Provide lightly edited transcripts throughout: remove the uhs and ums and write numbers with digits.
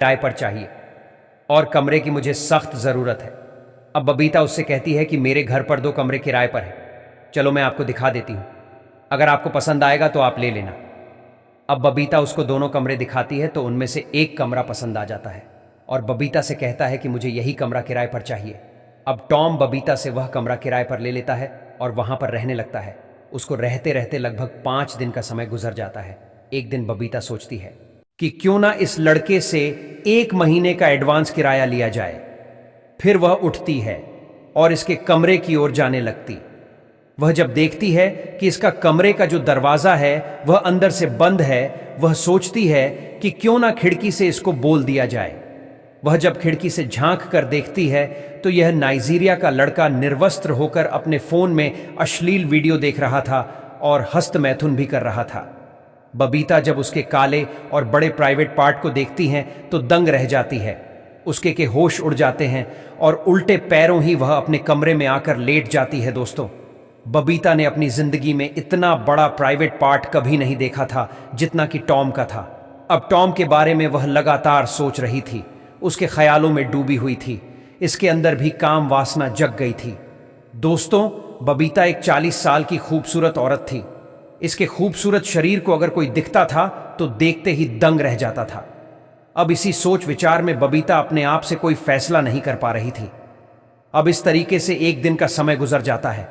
किराए पर चाहिए और कमरे की मुझे सख्त ज़रूरत है। अब बबीता उससे कहती है कि मेरे घर पर 2 कमरे किराए पर हैं। चलो मैं आपको दिखा देती हूँ, अगर आपको पसंद आएगा तो आप ले लेना। अब बबीता उसको दोनों कमरे दिखाती है तो उनमें से एक कमरा पसंद आ जाता है और बबीता से कहता है कि मुझे यही कमरा किराए पर चाहिए। अब टॉम बबीता से वह कमरा किराए पर ले लेता है और वहां पर रहने लगता है। उसको रहते रहते लगभग 5 दिन का समय गुजर जाता है। एक दिन बबीता सोचती है कि क्यों ना इस लड़के से 1 महीने का एडवांस किराया लिया जाए। फिर वह उठती है और इसके कमरे की ओर जाने लगती। वह जब देखती है कि इसका कमरे का जो दरवाजा है वह अंदर से बंद है, वह सोचती है कि क्यों ना खिड़की से इसको बोल दिया जाए। वह जब खिड़की से झांक कर देखती है तो यह नाइजीरिया का लड़का निर्वस्त्र होकर अपने फोन में अश्लील वीडियो देख रहा था और हस्त मैथुन भी कर रहा था। बबीता जब उसके काले और बड़े प्राइवेट पार्ट को देखती हैं तो दंग रह जाती है। उसके के होश उड़ जाते हैं और उल्टे पैरों ही वह अपने कमरे में आकर लेट जाती है। दोस्तों, बबीता ने अपनी जिंदगी में इतना बड़ा प्राइवेट पार्ट कभी नहीं देखा था जितना कि टॉम का था। अब टॉम के बारे में वह लगातार सोच रही थी, उसके ख्यालों में डूबी हुई थी। इसके अंदर भी काम वासना जग गई थी। दोस्तों, बबीता एक 40 साल की खूबसूरत औरत थी। इसके खूबसूरत शरीर को अगर कोई दिखता था तो देखते ही दंग रह जाता था। अब इसी सोच विचार में बबीता अपने आप से कोई फैसला नहीं कर पा रही थी। अब इस तरीके से एक दिन का समय गुजर जाता है।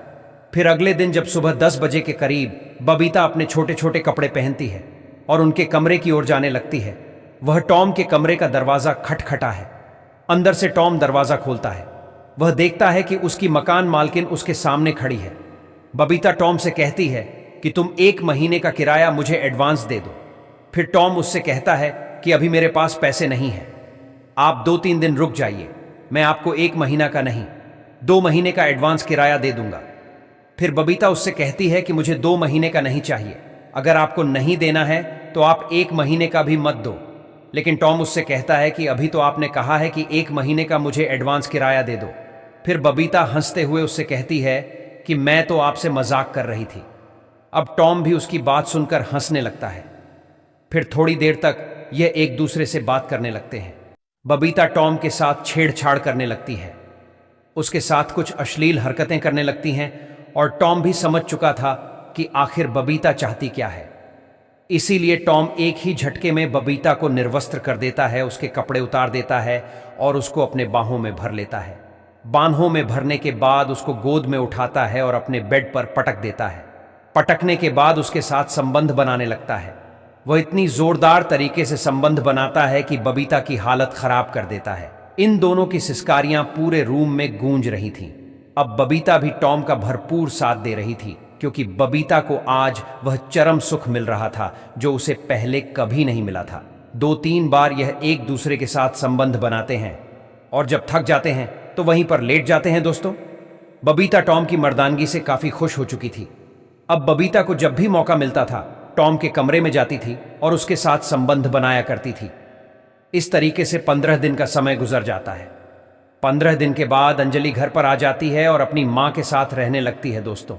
फिर अगले दिन जब सुबह 10 बजे के करीब बबीता अपने छोटे छोटे कपड़े पहनती है और उनके कमरे की ओर जाने लगती है। वह टॉम के कमरे का दरवाजा खटखटा है। अंदर से टॉम दरवाजा खोलता है। वह देखता है कि उसकी मकान मालकिन उसके सामने खड़ी है। बबीता टॉम से कहती है कि तुम 1 महीने का किराया मुझे एडवांस दे दो। फिर टॉम उससे कहता है कि अभी मेरे पास पैसे नहीं हैं, आप 2-3 दिन रुक जाइए, मैं आपको 1 महीना का नहीं 2 महीने का एडवांस किराया दे दूंगा। फिर बबीता उससे कहती है कि मुझे 2 महीने का नहीं चाहिए, अगर आपको नहीं देना है तो आप 1 महीने का भी मत दो। लेकिन टॉम उससे कहता है कि अभी तो आपने कहा है कि 1 महीने का मुझे एडवांस किराया दे दो। फिर बबीता हंसते हुए उससे कहती है कि मैं तो आपसे मजाक कर रही थी। अब टॉम भी उसकी बात सुनकर हंसने लगता है। फिर थोड़ी देर तक यह एक दूसरे से बात करने लगते हैं। बबीता टॉम के साथ छेड़छाड़ करने लगती है, उसके साथ कुछ अश्लील हरकतें करने लगती हैं और टॉम भी समझ चुका था कि आखिर बबीता चाहती क्या है। इसीलिए टॉम एक ही झटके में बबीता को निर्वस्त्र कर देता है, उसके कपड़े उतार देता है और उसको अपने बाहों में भर लेता है। बाहों में भरने के बाद उसको गोद में उठाता है और अपने बेड पर पटक देता है। पटकने के बाद उसके साथ संबंध बनाने लगता है। वह इतनी जोरदार तरीके से संबंध बनाता है कि बबीता की हालत खराब कर देता है। इन दोनों की सिसकारियां पूरे रूम में गूंज रही थीं। अब बबीता भी टॉम का भरपूर साथ दे रही थी, क्योंकि बबीता को आज वह चरम सुख मिल रहा था जो उसे पहले कभी नहीं मिला था। 2-3 बार यह एक दूसरे के साथ संबंध बनाते हैं और जब थक जाते हैं तो वहीं पर लेट जाते हैं। दोस्तों, बबीता टॉम की मर्दानगी से काफी खुश हो चुकी थी। अब बबीता को जब भी मौका मिलता था टॉम के कमरे में जाती थी और उसके साथ संबंध बनाया करती थी। इस तरीके से 15 दिन का समय गुजर जाता है। 15 दिन के बाद अंजलि घर पर आ जाती है और अपनी मां के साथ रहने लगती है। दोस्तों,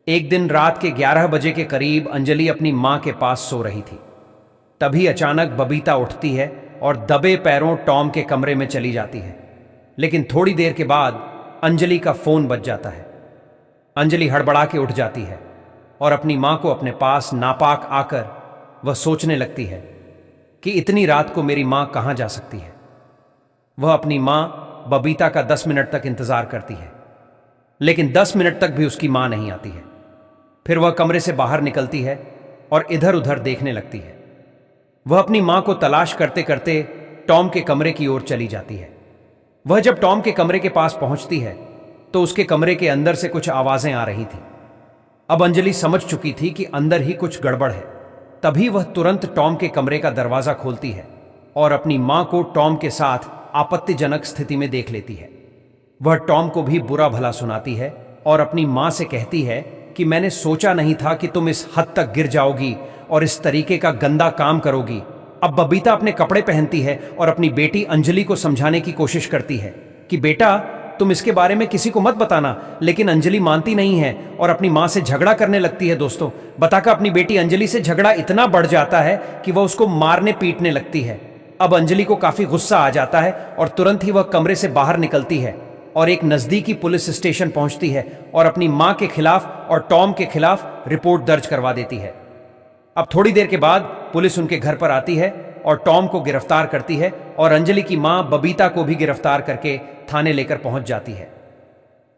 एक दिन रात के 11 बजे के करीब अंजलि अपनी मां के पास सो रही थी। तभी अचानक बबीता उठती है और दबे पैरों टॉम के कमरे में चली जाती है। लेकिन थोड़ी देर के बाद अंजलि का फोन बज जाता है। अंजलि हड़बड़ा के उठ जाती है और अपनी मां को अपने पास नापाक आकर वह सोचने लगती है कि इतनी रात को मेरी मां कहां जा सकती है। वह अपनी मां बबीता का 10 मिनट तक इंतजार करती है, लेकिन 10 मिनट तक भी उसकी मां नहीं आती है। फिर वह कमरे से बाहर निकलती है और इधर उधर देखने लगती है। वह अपनी मां को तलाश करते करते टॉम के कमरे की ओर चली जाती है। वह जब टॉम के कमरे के पास पहुंचती है तो उसके कमरे के अंदर से कुछ आवाजें आ रही थीं। अब अंजलि समझ चुकी थी कि अंदर ही कुछ गड़बड़ है। तभी वह तुरंत टॉम के कमरे का दरवाजा खोलती है और अपनी मां को टॉम के साथ आपत्तिजनक स्थिति में देख लेती है। वह टॉम को भी बुरा भला सुनाती है और अपनी मां से कहती है कि मैंने सोचा नहीं था कि तुम इस हद तक गिर जाओगी और इस तरीके का गंदा काम करोगी। अब बबीता अपने कपड़े पहनती है और अपनी बेटी अंजलि को समझाने की कोशिश करती है कि बेटा, तुम इसके बारे में किसी को मत बताना, लेकिन अंजलि मानती नहीं है और अपनी मां से झगड़ा करने लगती है। दोस्तों, बताकर अपनी बेटी अंजलि से झगड़ा इतना बढ़ जाता है कि वह उसको मारने पीटने लगती है। अब अंजलि को काफी गुस्सा आ जाता है और तुरंत ही वह कमरे से बाहर निकलती है और एक नजदीकी पुलिस स्टेशन पहुंचती है और अपनी मां के खिलाफ और टॉम के खिलाफ रिपोर्ट दर्ज करवा देती है। अब थोड़ी देर के बाद पुलिस उनके घर पर आती है और टॉम को गिरफ्तार करती है और अंजलि की मां बबीता को भी गिरफ्तार करके थाने लेकर पहुंच जाती है।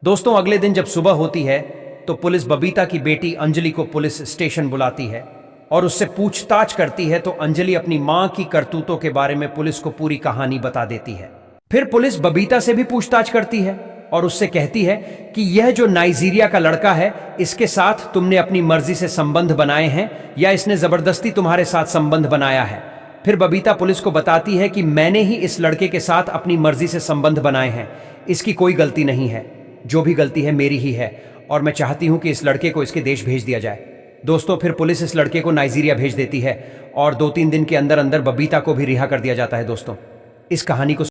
दोस्तों, अगले दिन जब सुबह होती है तो पुलिस बबीता की बेटी अंजलि को पुलिस स्टेशन बुलाती है और उससे पूछताछ करती है तो अंजलि अपनी मां की करतूतों के बारे में पुलिस को पूरी कहानी बता देती है। फिर पुलिस बबीता से भी पूछताछ करती है और उससे कहती है कि यह जो नाइजीरिया का लड़का है, इसके साथ तुमने अपनी मर्जी से संबंध बनाए हैं या इसने जबरदस्ती तुम्हारे साथ संबंध बनाया है। फिर बबीता पुलिस को बताती है कि मैंने ही इस लड़के के साथ अपनी मर्जी से संबंध बनाए हैं, इसकी कोई गलती नहीं है, जो भी गलती है मेरी ही है और मैं चाहती हूं कि इस लड़के को इसके देश भेज दिया जाए। दोस्तों, फिर पुलिस इस लड़के को नाइजीरिया भेज देती है और 2-3 दिन के अंदर अंदर बबीता को भी रिहा कर दिया जाता है। दोस्तों, इस कहानी को